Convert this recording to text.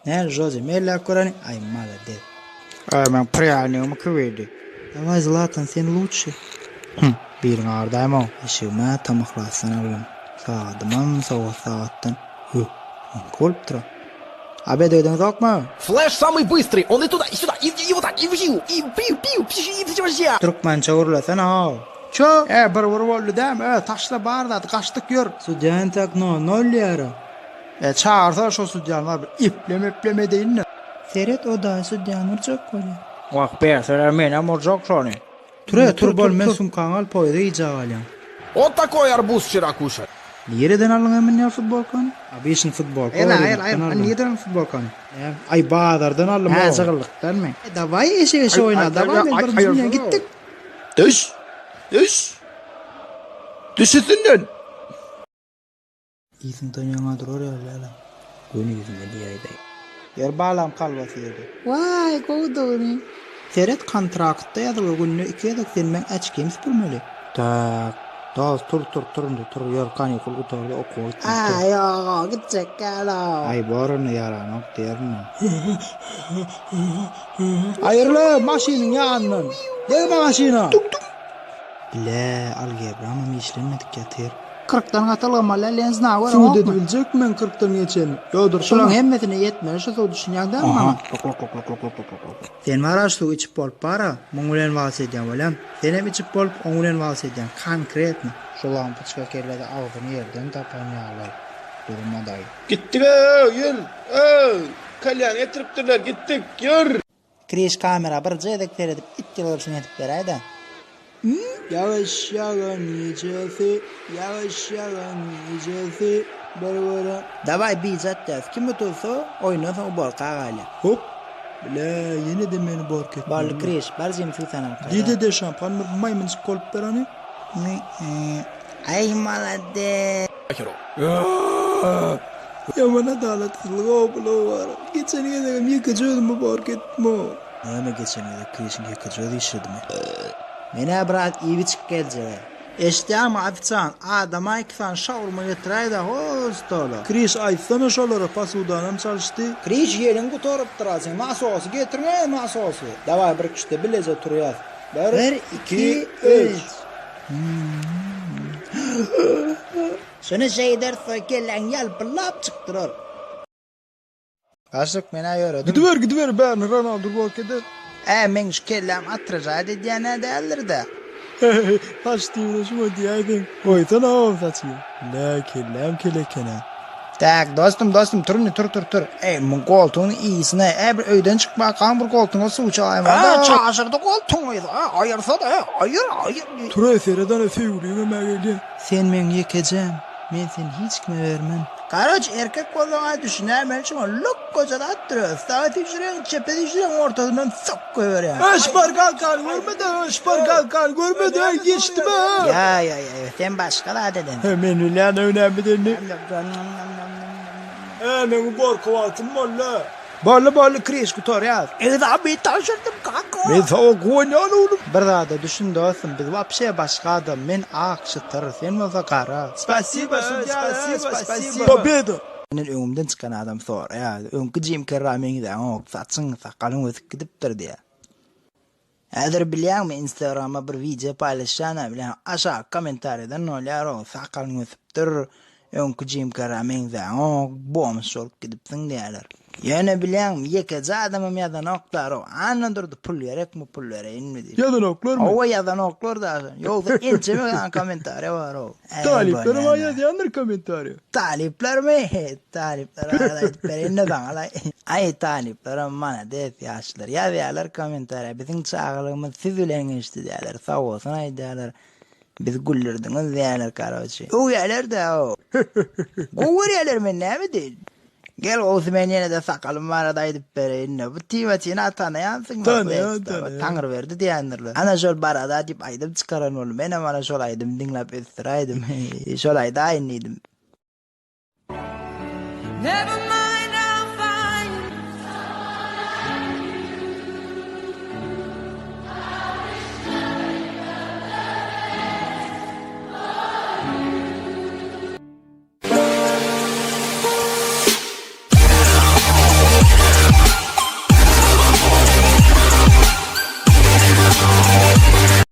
Ne Jose Mella Korani? Ay молодец. Men priyalnığımı kıvırdı. Давай, Zlatan, sen лучше. Bir gardayım o. Işığıma tamaklasana oğlum. Sağdıman soğuk sağıttın. Kolp tura. Abi döydün sokma. Флэш самый быстрый, он и туда, и сюда, и вот так, и вжил, и пиу, и вообще. Türkmen çağırlasana o. Ço? Bir vuruldu değil mi? Taşla barda kaçtık gör. Sudan tak no liyara. Çağırsa şu sucanlar bir ipleme değil ne? Seret o da sudan vuracak kolye. Bak be söylemeyin ama çok şunu. Turbol men sumkanal poyda icağalyan. Вот такой арбуз вчера кушали. Nereden aldın hemen ya futbol kanı? Abi işin futbol kanı. Hayır. Neden futbol kanı? Ay Bağdar'dan aldım o. Ha zıgırlıktan mı? Davay eşe oyna. Davay men bir dünya gittik. Düş. Düş üstünden. İyisin tanıyana durur ya lala. Gönü yüzüne diyeydi. Yer bağlam kalbası yerdi. Vay kovduğunu. Seret kontraktta yazılı günlü 2 yıllık sen açkemiz bulmalı. Tak. Daha tur yer kan yıkıl kutardı o koy. Ay ya gidecek gala. Ay borunu yaranok derini. Hayırlı maşinin yanından. Gelme maşina. Bile al gebra ama işlenmedik yatır. 40'tan katılma lens ne var? Suud edilecek men 40'tan geçen. Yodur Şunun hemmesine yetmiyor. Şu suud düşünüyorsun değil mi? Sen var su içip bol para. Mongulen valsediyen olam. Sen hem içip bol ongulen valsediyen. Konkret mi? Şu lampa çıkakerlerde ağzını yerden tapanyalar. Duruma dayı. Gittik yürü. Kalyan getiriptiler gittik yürü. Kriş kamera bir cedek seyredip ittilersin edip veraydı. Yavaş yiyeceğiz. Bara. Davay bir zaten. Kim tutulsa oynasa o bol kağayla. Hop. Bile yine de beni bork et. Barlı kriş. Barzim sultanım. Dide de şampan mı maymun kolp berani? Ay malade. Ya bana dalatlık o var. Geçen gün yıkacıyordum bu bork etme. Ne geçen gün krişin yıkacıyordu işledim. Mene brat iyi bir çık gelce. İşte ama aftan adama ikfan şavurma getiraydı hostola. Kriş aytsana şolara pasudanam çalıştı. Kriş yerin kutorup durasın. Masosu getirme masosu. Davay bir kişide bileze turuyaz. 1, 2, 3. Şunu şey derse gelen yalpılap çıktırır. Kaçlık mene yöredim. Gidiver ben Ronaldo bork eder. Men şu kellem atrajadı diye ne değerlir de. Taş divine şuma diyeydin. Koysana oğlum saçıyor. La kellem kelekene. Tak dostum tur. Mun koltuğun iyisine. Bir öyden çıkma kan bir koltuğuna su çalayım. Çaşırdı koltuğuydu. Ayırsa da ayır. Tura sereden sevgiliğime geliyor. Sen men yekeceğim. Men sen hiç kime vermem. Karaç erkek koluna düşüner ben şuna lok kocada attırıyor. Saati düşürüyorsun, çepe düşürüyorsun ortasından sok koyuyor ya. Şpargal kan görmeden geçtim ha. Ya sen başka da dedin. Hemen ulan önemli değil mi? Hemen korku altın valla. Bollu kriş kutor ya. Abi taşırdım kanka. Ben soğuk oynayan oğlum. Bir daha da düşün dostum biz vapşe başka adam men akşıtır sen mi fakara. Spasiba. Победа. Benim önümden çıkan adam sor ya. Önkü Jim Carrey'in de o saçın sakalın ötüp gidiptir diye. Eğer biliyor mu Instagram'a bir video paylaşacağına bile aşağı komentardan olaylar o sakalın ötüptür. Önkü Jim Carrey'in de o bomş olup gidipsin diyorlar. Yani biliyor musun yekece adamım yadan oklar o. Anla durdu pul verek inmedi. Yadan oklar mı? O yadan oklar da. Yolda ince bir komentarı var o. Taliplerim ayayandır komentarı. Talipler mi? Talipler arayıp berinle bana. Ay taliplerim bana deyip yaşlar. Ya diyorlar komentarı. Bizim çağırığımız siz ulen geçti diyorlar. Sağ olsun ay diyorlar. Biz güllürdünüz diyorlar karoçi. O yerler de o. Guvur yerler ben ne mi değil? Gel Osmaniye'ne de sakalım var adaydıp bereyinle. Bu tivatini tanıyansın. Tanıyan. Tanrı verdi diyenlerle. Ana şol barada deyip aydım çıkaran oğlum. Benim ana şol aydım dinlep estiraydım. Şol ayda aynıydım. Never mind.